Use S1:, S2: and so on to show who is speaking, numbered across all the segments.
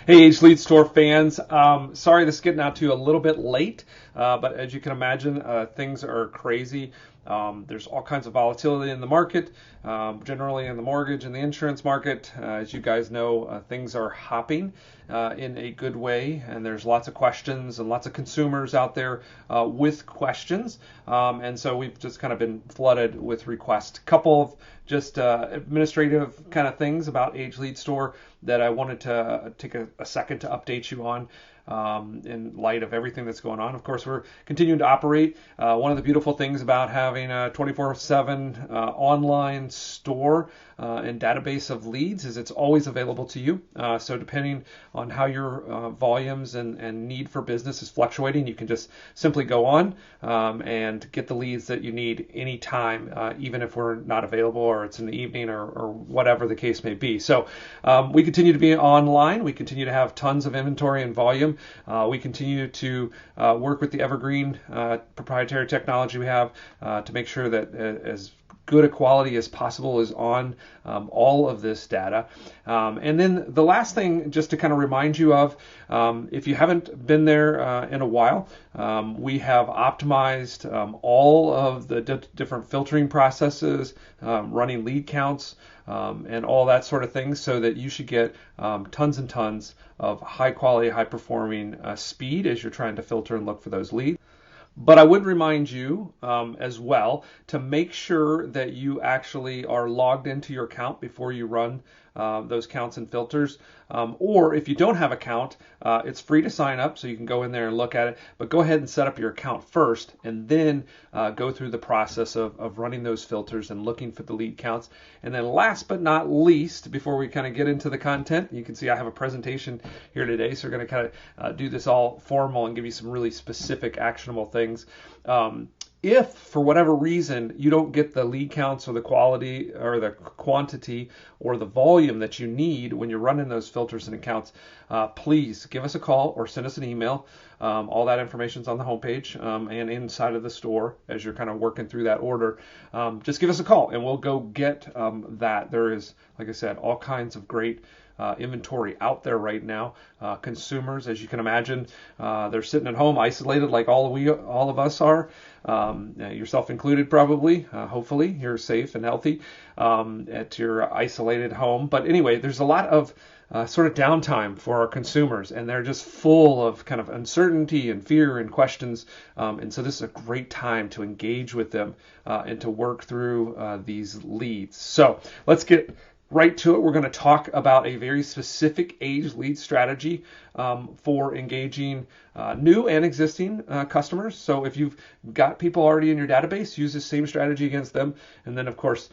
S1: Hey, H Lead Store fans. Sorry this is getting out to you a little bit late, but as you can imagine, things are crazy. There's all kinds of volatility in the market, generally in the mortgage and the insurance market. As you guys know, things are hopping in a good way, and there's lots of questions and lots of consumers out there with questions. And so we've just kind of been flooded with requests. A couple of just administrative kind of things about Age Lead Store that I wanted to take a second to update you on in light of everything that's going on. Of course, we're continuing to operate. One of the beautiful things about having a 24/7 online store and database of leads is it's always available to you. So depending on how your volumes and need for business is fluctuating, you can just simply go on and get the leads that you need anytime, even if we're not available or it's in the evening or whatever the case may be. So we continue to be online. We continue to have tons of inventory and volume. We continue to work with the Evergreen proprietary technology we have to make sure that as good a quality as possible is on all of this data. And then the last thing, just to kind of remind you of, if you haven't been there in a while, we have optimized all of the different filtering processes, running lead counts, and all that sort of thing, so that you should get tons and tons of high quality, high performing speed as you're trying to filter and look for those leads. But I would remind you as well to make sure that you actually are logged into your account before you run those counts and filters. Or if you don't have an account, it's free to sign up, so you can go in there and look at it. But go ahead and set up your account first, and then go through the process of running those filters and looking for the lead counts. And then last but not least, before we kind of get into the content, you can see I have a presentation here today, so we're going to kind of do this all formal and give you some really specific, actionable things. If for whatever reason you don't get the lead counts or the quality or the quantity or the volume that you need when you're running those filters and accounts, please give us a call or send us an email. All that information is on the homepage and inside of the store as you're kind of working through that order. Just give us a call and we'll go get that. There is, like I said, all kinds of great inventory out there right now. Consumers, as you can imagine, they're sitting at home isolated like all of us are, yourself included probably. Hopefully you're safe and healthy at your isolated home. But anyway, there's a lot of sort of downtime for our consumers, and they're just full of kind of uncertainty and fear and questions. And so this is a great time to engage with them and to work through these leads. So let's get right to it. We're going to talk about a very specific age lead strategy for engaging new and existing customers. So if you've got people already in your database, use the same strategy against them. And then, of course,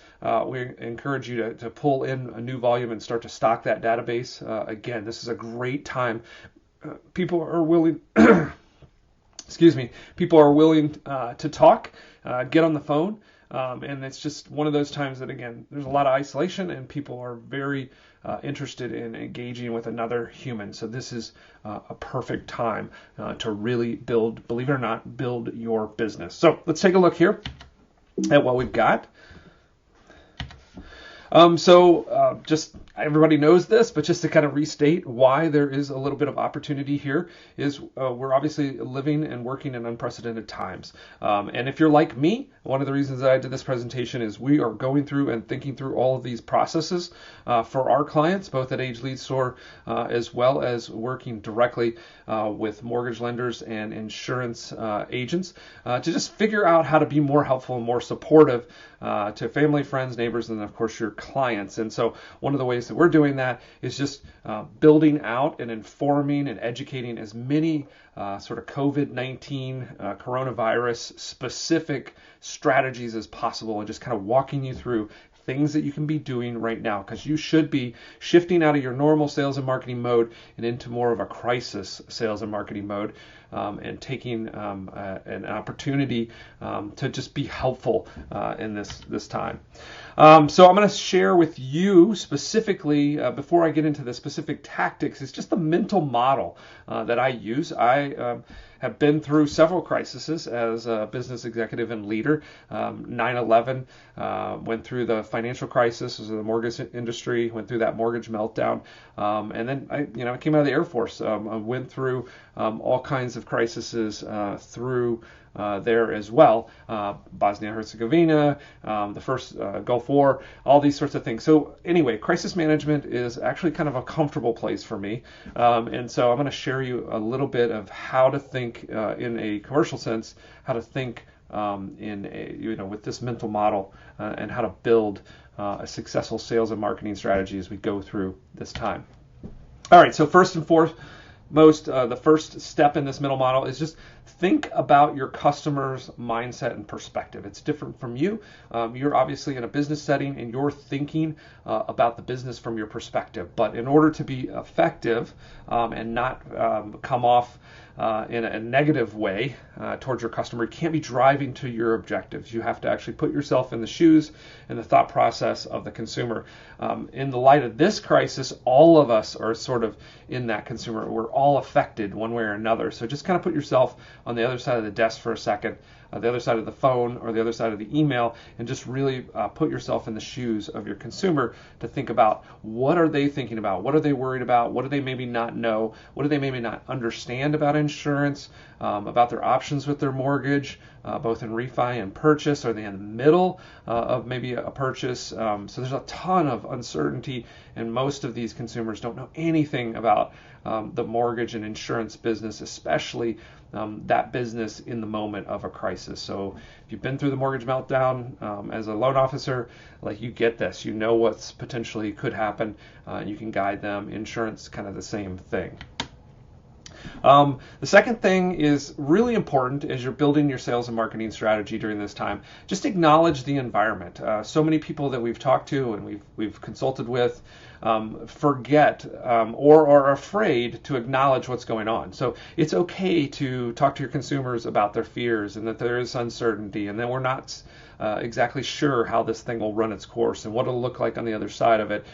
S1: we encourage you to pull in a new volume and start to stock that database. Again, this is a great time. People are willing, excuse me, people are willing to talk, get on the phone. And it's just one of those times that, again, there's a lot of isolation and people are very interested in engaging with another human. So this is a perfect time to really build, believe it or not, build your business. So let's take a look here at what we've got. Just everybody knows this, but just to kind of restate why there is a little bit of opportunity here is we're obviously living and working in unprecedented times. And if you're like me, one of the reasons that I did this presentation is we are going through and thinking through all of these processes for our clients, both at Age Lead Store as well as working directly with mortgage lenders and insurance agents to just figure out how to be more helpful and more supportive to family, friends, neighbors, and of course your clients. And so one of the ways that we're doing that is just building out and informing and educating as many sort of COVID-19 coronavirus specific strategies as possible, and just kind of walking you through things that you can be doing right now, because you should be shifting out of your normal sales and marketing mode and into more of a crisis sales and marketing mode. and taking an opportunity to just be helpful in this time. So I'm going to share with you specifically, before I get into the specific tactics, it's just the mental model that I use. I have been through several crises as a business executive and leader. 9/11, went through the financial crisis, was in the mortgage industry, went through that mortgage meltdown, and then I came out of the Air Force. I went through all kinds of crises through there as well. Bosnia-Herzegovina, the first Gulf War, all these sorts of things. So anyway, crisis management is actually kind of a comfortable place for me. And so I'm going to share you a little bit of how to think in a commercial sense, how to think with this mental model and how to build a successful sales and marketing strategy as we go through this time. All right, so first and foremost, the first step in this mental model is just think about your customer's mindset and perspective. It's different from you. You're obviously in a business setting and you're thinking about the business from your perspective. But in order to be effective and not come off in a negative way towards your customer, you can't be driving to your objectives. You have to actually put yourself in the shoes and the thought process of the consumer. In the light of this crisis, all of us are sort of in that consumer. We're all affected one way or another. So just kind of put yourself on the other side of the desk for a second, the other side of the phone or the other side of the email, and just really put yourself in the shoes of your consumer to think about what are they thinking about, what are they worried about, what do they maybe not know, what do they maybe not understand about insurance, about their options with their mortgage, both in refi and purchase. Are they in the middle of maybe a purchase? So there's a ton of uncertainty, and most of these consumers don't know anything about the mortgage and insurance business, especially that business in the moment of a crisis. So if you've been through the mortgage meltdown as a loan officer, like, you get this, you know what's potentially could happen, you can guide them. Insurance, kind of the same thing. The second thing is really important as you're building your sales and marketing strategy during this time. Just acknowledge the environment. So many people that we've talked to and we've consulted with forget or are afraid to acknowledge what's going on. So it's okay to talk to your consumers about their fears and that there is uncertainty and that we're not exactly sure how this thing will run its course and what it'll look like on the other side of it.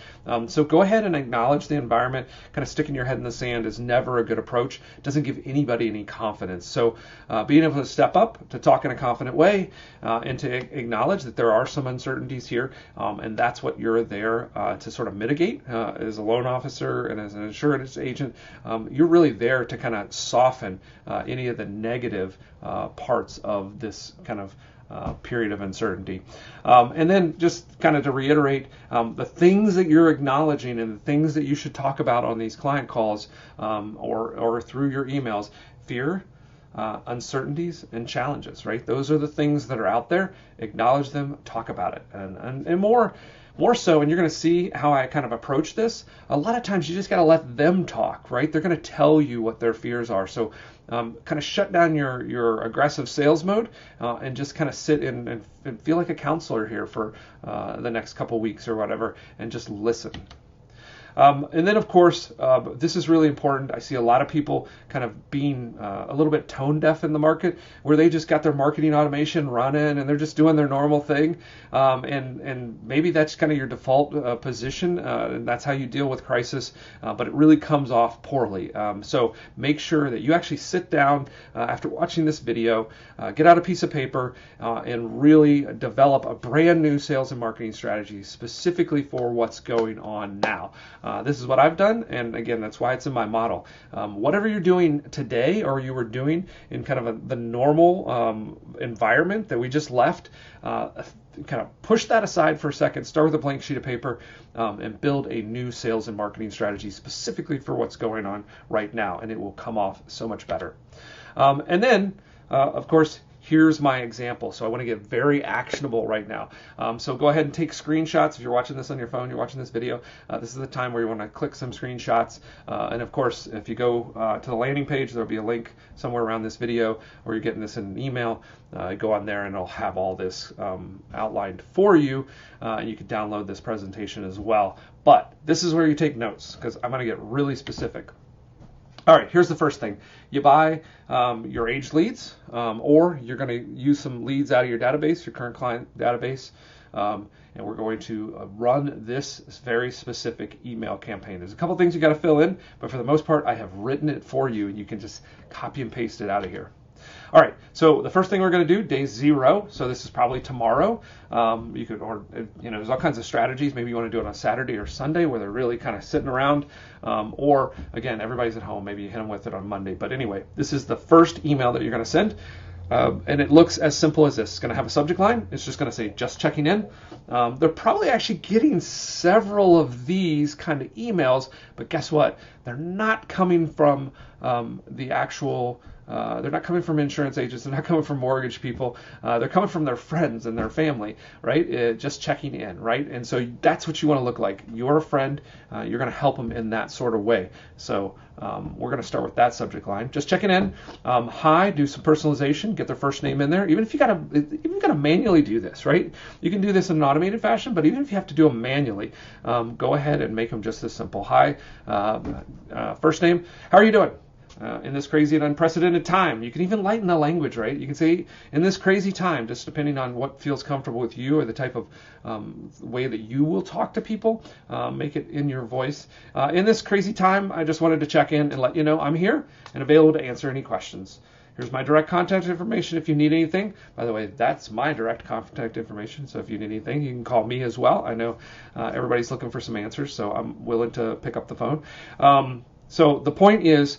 S1: So go ahead and acknowledge the environment. Kind of sticking your head in the sand is never a good approach. It doesn't give anybody any confidence. So being able to step up, to talk in a confident way, and to acknowledge that there are some uncertainties here, and that's what you're there to sort of mitigate as a loan officer and as an insurance agent. You're really there to kind of soften any of the negative parts of this kind of period of uncertainty. And then just kind of to reiterate, the things that you're acknowledging and the things that you should talk about on these client calls or through your emails: fear, uncertainties, and challenges, right? Those are the things that are out there. Acknowledge them, talk about it, and more so, and you're going to see how I kind of approach this. A lot of times you just got to let them talk, right? They're going to tell you what their fears are. So kind of shut down your aggressive sales mode and just kind of sit and feel like a counselor here for the next couple weeks or whatever, and just listen. And then, of course, this is really important. I see a lot of people kind of being a little bit tone deaf in the market, where they just got their marketing automation running and they're just doing their normal thing. And maybe that's kind of your default position, and that's how you deal with crisis, but it really comes off poorly. So make sure that you actually sit down after watching this video, get out a piece of paper, and really develop a brand new sales and marketing strategy specifically for what's going on now. This is what I've done, and again, that's why it's in my model. Whatever you're doing today or you were doing in kind of the normal environment that we just left, kind of push that aside for a second, start with a blank sheet of paper, and build a new sales and marketing strategy specifically for what's going on right now, and it will come off so much better. And then, of course, here's my example. So I want to get very actionable right now. So go ahead and take screenshots. If you're watching this on your phone, you're watching this video, this is the time where you want to click some screenshots. And of course, if you go to the landing page, there'll be a link somewhere around this video, or you're getting this in an email. Go on there and I'll have all this outlined for you. And you can download this presentation as well. But this is where you take notes, because I'm going to get really specific. All right, here's the first thing. You buy your aged leads, or you're going to use some leads out of your database, your current client database, and we're going to run this very specific email campaign. There's a couple things you got to fill in, but for the most part, I have written it for you, and you can just copy and paste it out of here. All right, so the first thing we're going to do, day 0, so this is probably tomorrow. You could, or there's all kinds of strategies. Maybe you want to do it on Saturday or Sunday where they're really kind of sitting around, or again, everybody's at home. Maybe you hit them with it on Monday. But anyway, this is the first email that you're going to send. And it looks as simple as this. It's going to have a subject line. It's just going to say, just checking in. They're probably actually getting several of these kind of emails, but guess what? They're not coming from the actual they're not coming from insurance agents. They're not coming from mortgage people. They're coming from their friends and their family, right? Just checking in, right? And so that's what you want to look like. You're a friend. You're going to help them in that sort of way. So we're going to start with that subject line. Just checking in. Hi. Do some personalization. Get their first name in there. Even if you got to manually do this, right? You can do this in an automated fashion, but even if you have to do them manually, go ahead and make them just this simple. Hi. First name. How are you doing? In this crazy and unprecedented time. You can even lighten the language, right? You can say, in this crazy time, just depending on what feels comfortable with you or the type of way that you will talk to people, make it in your voice. In this crazy time, I just wanted to check in and let you know I'm here and available to answer any questions. Here's my direct contact information if you need anything. By the way, that's my direct contact information, so if you need anything, you can call me as well. I know everybody's looking for some answers, so I'm willing to pick up the phone. So the point is,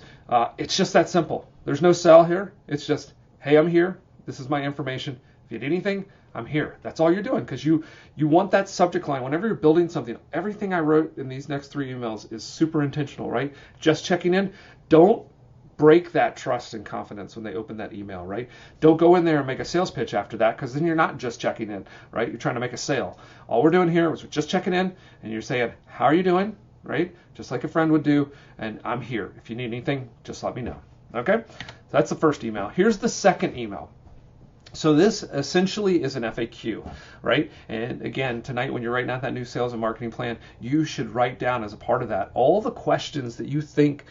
S1: it's just that simple. There's no sell here. It's just, hey, I'm here. This is my information. If you need anything, I'm here. That's all you're doing, because you want that subject line. Whenever you're building something, everything I wrote in these next 3 emails is super intentional, right? Just checking in. Don't break that trust and confidence when they open that email, right? Don't go in there and make a sales pitch after that, because then you're not just checking in, right? You're trying to make a sale. All we're doing here is we're just checking in, and you're saying, how are you doing? Right? Just like a friend would do, and I'm here. If you need anything, just let me know. Okay? So that's the first email. Here's the second email. So this essentially is an FAQ, right? And again, tonight when you're writing out that new sales and marketing plan, you should write down as a part of that all the questions that you think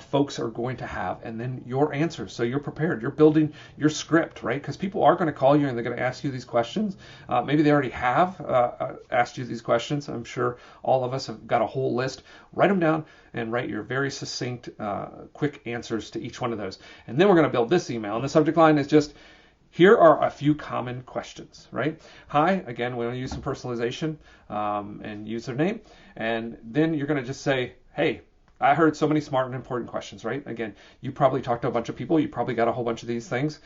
S1: folks are going to have, and then your answers. So you're prepared. You're building your script, right? Because people are going to call you and they're going to ask you these questions. Maybe they already have asked you these questions. I'm sure all of us have got a whole list. Write them down and write your very succinct, quick answers to each one of those. And then we're going to build this email. And the subject line is just, here are a few common questions, right? Hi, again, we want to use some personalization and use their name. And then you're going to just say, hey, I heard so many smart and important questions, right? Again, you probably talked to a bunch of people. You probably got a whole bunch of these things.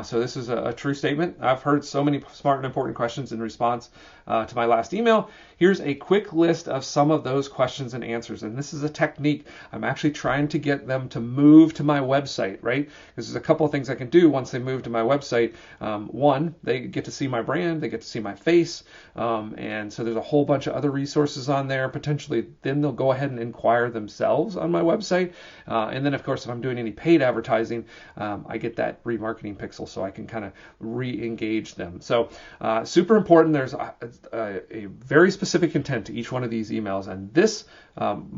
S1: So this is a true statement. I've heard so many smart and important questions in response to my last email. Here's a quick list of some of those questions and answers. And this is a technique. I'm actually trying to get them to move to my website, right? Because there's a couple of things I can do once they move to my website. One, they get to see my brand. They get to see my face. And so there's a whole bunch of other resources on there. Potentially, then they'll go ahead and inquire themselves on my website. And then, of course, if I'm doing any paid advertising, I get that remarketing pixel so I can kind of re-engage them. So super important. There's a very specific intent to each one of these emails. And this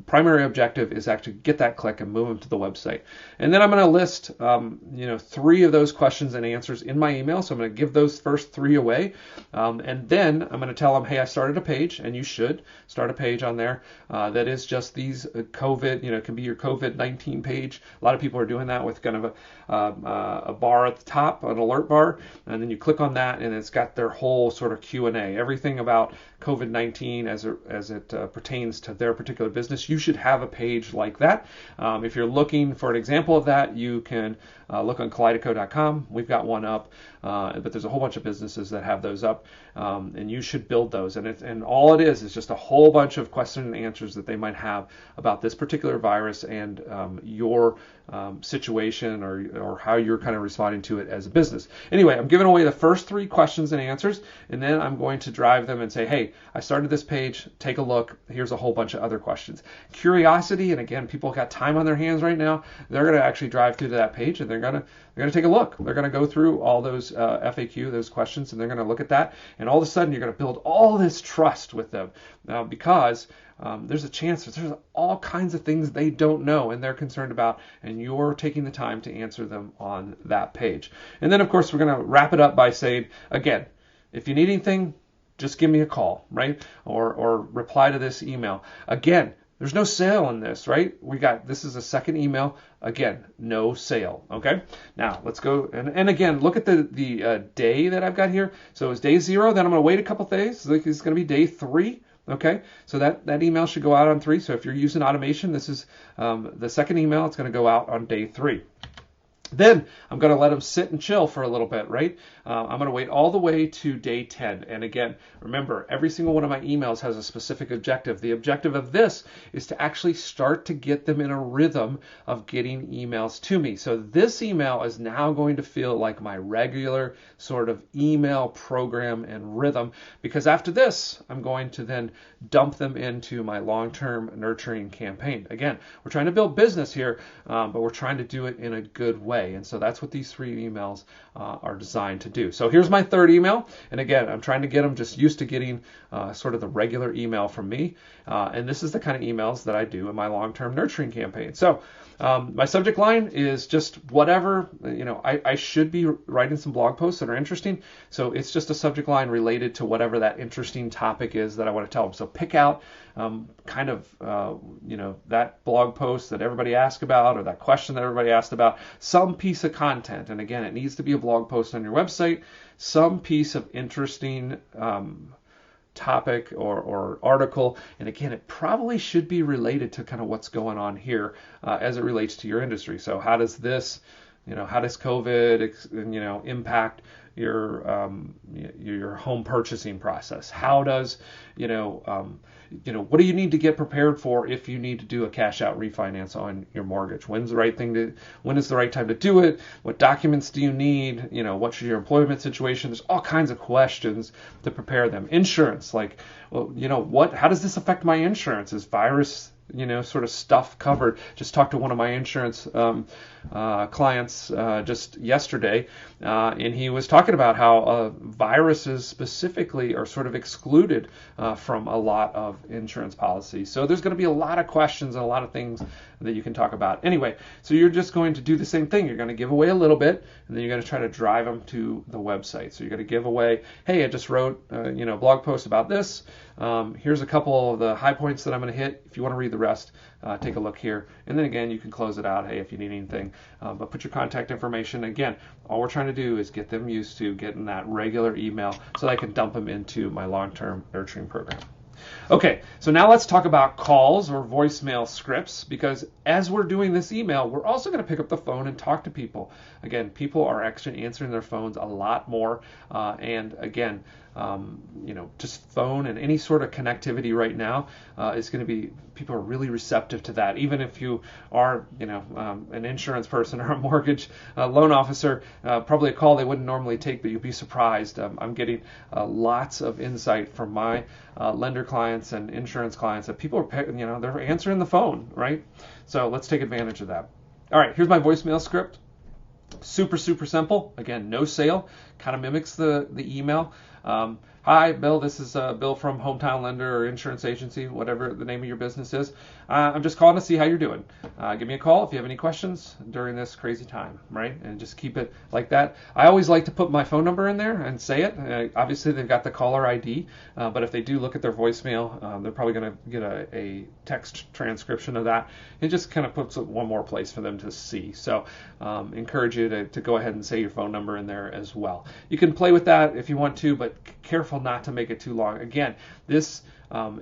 S1: primary objective is actually get that click and move them to the website. And then I'm going to list 3 of those questions and answers in my email. So I'm going to give those first 3 away. And then I'm going to tell them, hey, I started a page, and you should start a page on there that is just these COVID, it can be your COVID-19 page. A lot of people are doing that with kind of a bar at the top, an alert bar, and then you click on that, and it's got their whole sort of Q&A, everything about COVID-19 as it pertains to their particular business. You should have a page like that. If you're looking for an example of that, you can look on kaleidoco.com. We've got one up, but there's a whole bunch of businesses that have those up, and you should build those. And all it is just a whole bunch of questions and answers that they might have about this particular virus and your situation or how you're kind of responding to it as a business. Anyway, I'm giving away the first 3 questions and answers, and then I'm going to drive them and say, hey, I started this page, take a look, here's a whole bunch of other questions. Curiosity, and again, people got time on their hands right now, they're going to actually drive through to that page, and they're going to take a look. They're going to go through all those FAQ, those questions, and they're going to look at that, and all of a sudden you're going to build all this trust with them because there's a chance that there's all kinds of things they don't know and they're concerned about, and you're taking the time to answer them on that page. And then, of course, we're going to wrap it up by saying, again, if you need anything, just give me a call, right? Or reply to this email. Again, there's no sale in this, right? This is a second email. Again, no sale, okay? Now, let's go, and again, look at the day that I've got here. So it's day 0, then I'm going to wait a couple days. So it's going to be day 3, okay? So that email should go out on 3. So if you're using automation, this is the second email. It's going to go out on day 3. Then I'm going to let them sit and chill for a little bit, right? I'm going to wait all the way to day 10. And again, remember, every single one of my emails has a specific objective. The objective of this is to actually start to get them in a rhythm of getting emails to me. So this email is now going to feel like my regular sort of email program and rhythm, because after this, I'm going to then dump them into my long-term nurturing campaign. Again, we're trying to build business here, but we're trying to do it in a good way. And so that's what these 3 emails are designed to do. So here's my 3rd email. And again, I'm trying to get them just used to getting sort of the regular email from me. And this is the kind of emails that I do in my long-term nurturing campaign. So my subject line is just whatever, I should be writing some blog posts that are interesting. So it's just a subject line related to whatever that interesting topic is that I want to tell them. So pick out that blog post that everybody asked about, or that question that everybody asked about, some piece of content. And again, it needs to be a blog post on your website, some piece of interesting topic or article. And again, it probably should be related to kind of what's going on here as it relates to your industry. So how does COVID impact your home purchasing process? How does what do you need to get prepared for if you need to do a cash out refinance on your mortgage? When is the right time to do it? What documents do you need? What's your employment situation? There's all kinds of questions to prepare them. Insurance, how does this affect my insurance? Is virus sort of stuff covered? Just talked to one of my insurance clients just yesterday, and he was talking about how viruses specifically are sort of excluded from a lot of insurance policies. So there's going to be a lot of questions and a lot of things that you can talk about. Anyway, so you're just going to do the same thing. You're going to give away a little bit, and then you're going to try to drive them to the website. So you're going to give away, hey, I just wrote a blog post about this. Here's a couple of the high points that I'm going to hit. If you want to read the rest, take a look here. And then again, you can close it out, hey, if you need anything. But put your contact information. Again, all we're trying to do is get them used to getting that regular email so that I can dump them into my long-term nurturing program. Okay, so now let's talk about calls or voicemail scripts, because as we're doing this email, we're also going to pick up the phone and talk to people. Again, people are actually answering their phones a lot more. And again, just phone and any sort of connectivity right now is going to be, people are really receptive to that. Even if you are, an insurance person or a mortgage loan officer, probably a call they wouldn't normally take, but you'll be surprised. I'm getting lots of insight from my lender clients and insurance clients that people are, they're answering the phone, right? So let's take advantage of that. All right, here's my voicemail script. Super, super simple. Again, no sale. Kind of mimics the email. Hi, Bill. This is Bill from Hometown Lender or Insurance Agency, whatever the name of your business is. I'm just calling to see how you're doing. Give me a call if you have any questions during this crazy time, right? And just keep it like that. I always like to put my phone number in there and say it. Obviously, they've got the caller ID, but if they do look at their voicemail, they're probably going to get a text transcription of that. It just kind of puts it one more place for them to see. So encourage you to go ahead and say your phone number in there as well. You can play with that if you want to, but careful not to make it too long. Again, this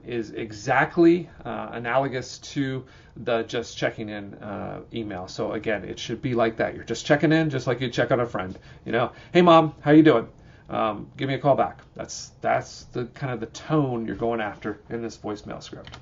S1: is exactly analogous to the just checking in email. So again, it should be like that. You're just checking in, just like you check on a friend. Hey mom, how you doing? Give me a call back. That's the kind of the tone you're going after in this voicemail script.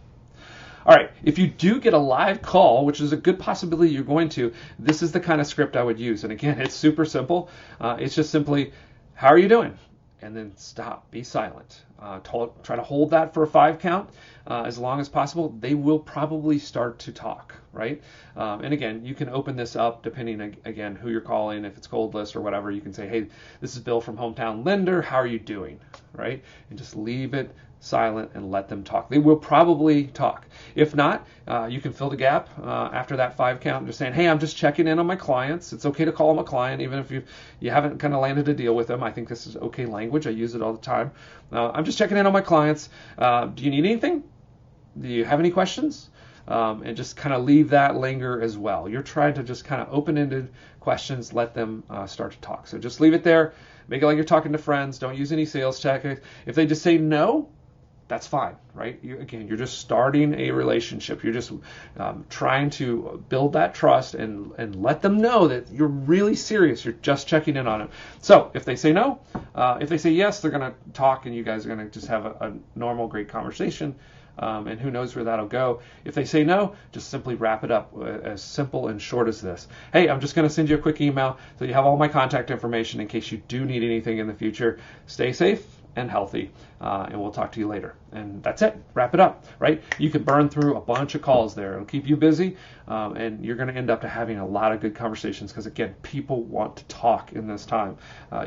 S1: All right, if you do get a live call, which is a good possibility you're going to, this is the kind of script I would use. And again, it's super simple. It's just simply, how are you doing? And then stop, be silent. try to hold that for a 5 count as long as possible. They will probably start to talk, right? And again, you can open this up depending, again, who you're calling. If it's cold list or whatever, you can say, hey, this is Bill from Hometown Lender. How are you doing, right? And just leave it silent and let them talk. They will probably talk. If not, you can fill the gap after that 5 count, just saying, hey, I'm just checking in on my clients. It's okay to call them a client, even if you haven't kind of landed a deal with them. I think this is okay language. I use it all the time. I'm just checking in on my clients. Do you need anything? Do you have any questions? And just kind of leave that linger as well. You're trying to just kind of open-ended questions, let them start to talk. So just leave it there. Make it like you're talking to friends. Don't use any sales tactics. If they just say no, that's fine, right? You're just starting a relationship. You're just trying to build that trust and let them know that you're really serious. You're just checking in on them. So if they say no, if they say yes, they're going to talk and you guys are going to just have a normal, great conversation. And who knows where that'll go. If they say no, just simply wrap it up as simple and short as this. Hey, I'm just going to send you a quick email so you have all my contact information in case you do need anything in the future. Stay safe and healthy, and we'll talk to you later. And that's it. Wrap it up, right? You can burn through a bunch of calls there. It'll keep you busy, and you're going to end up having a lot of good conversations because, again, people want to talk in this time.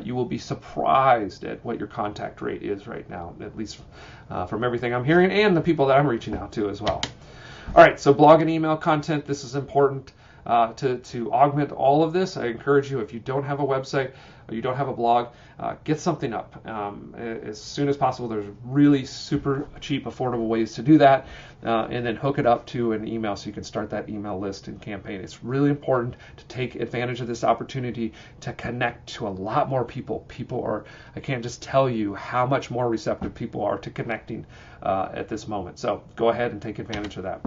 S1: You will be surprised at what your contact rate is right now, at least from everything I'm hearing and the people that I'm reaching out to as well. All right, so blog and email content. This is important to augment all of this. I encourage you, if you don't have a website or you don't have a blog, get something up as soon as possible. There's really super cheap, affordable ways to do that, and then hook it up to an email so you can start that email list and campaign. It's really important to take advantage of this opportunity to connect to a lot more people. I can't just tell you how much more receptive people are to connecting at this moment. So go ahead and take advantage of that.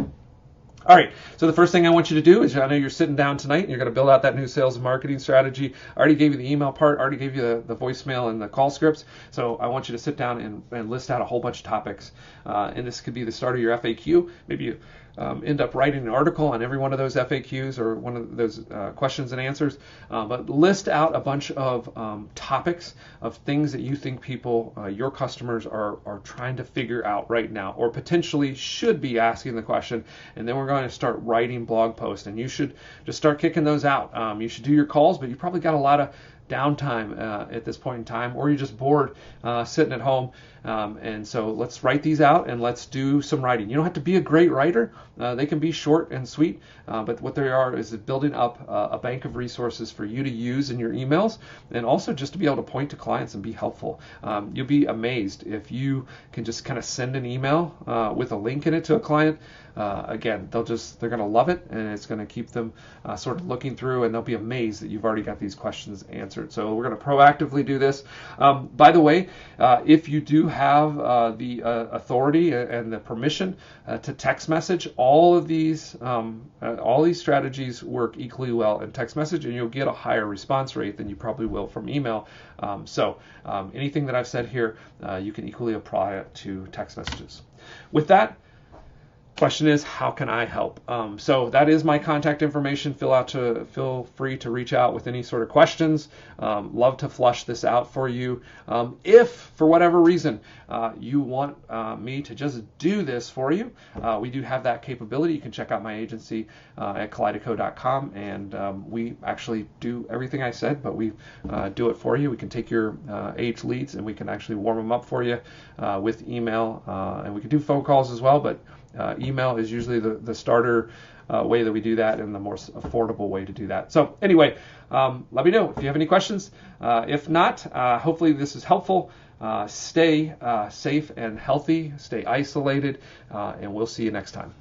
S1: All right, so the first thing I want you to do is, I know you're sitting down tonight and you're going to build out that new sales and marketing strategy. I already gave you the email part, I already gave you the voicemail and the call scripts, so I want you to sit down and list out a whole bunch of topics. And this could be the start of your FAQ. Maybe you end up writing an article on every one of those FAQs or one of those questions and answers, but list out a bunch of topics of things that you think people, your customers are trying to figure out right now or potentially should be asking the question, and then we're going to start writing blog posts, and you should just start kicking those out. You should do your calls, but you probably got a lot of downtime at this point in time, or you're just bored sitting at home. And so let's write these out and let's do some writing. You don't have to be a great writer. They can be short and sweet, but what they are is building up a bank of resources for you to use in your emails, and also just to be able to point to clients and be helpful. You'll be amazed if you can just kind of send an email with a link in it to a client. Again, they're going to love it, and it's going to keep them sort of looking through, and they'll be amazed that you've already got these questions answered. So we're going to proactively do this. By the way, if you do have the authority and the permission to text message, all these strategies work equally well in text message, and you'll get a higher response rate than you probably will from email. So anything that I've said here, you can equally apply it to text messages. With that, question is, how can I help? So that is my contact information. Feel free to reach out with any sort of questions. Love to flush this out for you. If for whatever reason you want me to just do this for you, we do have that capability. You can check out my agency at kaleidoco.com, and we actually do everything I said, but we do it for you. We can take your aged leads and we can actually warm them up for you with email, and we can do phone calls as well, but email is usually the starter way that we do that, and the more affordable way to do that. So anyway, let me know if you have any questions. If not, hopefully this is helpful. Stay safe and healthy, stay isolated, and we'll see you next time.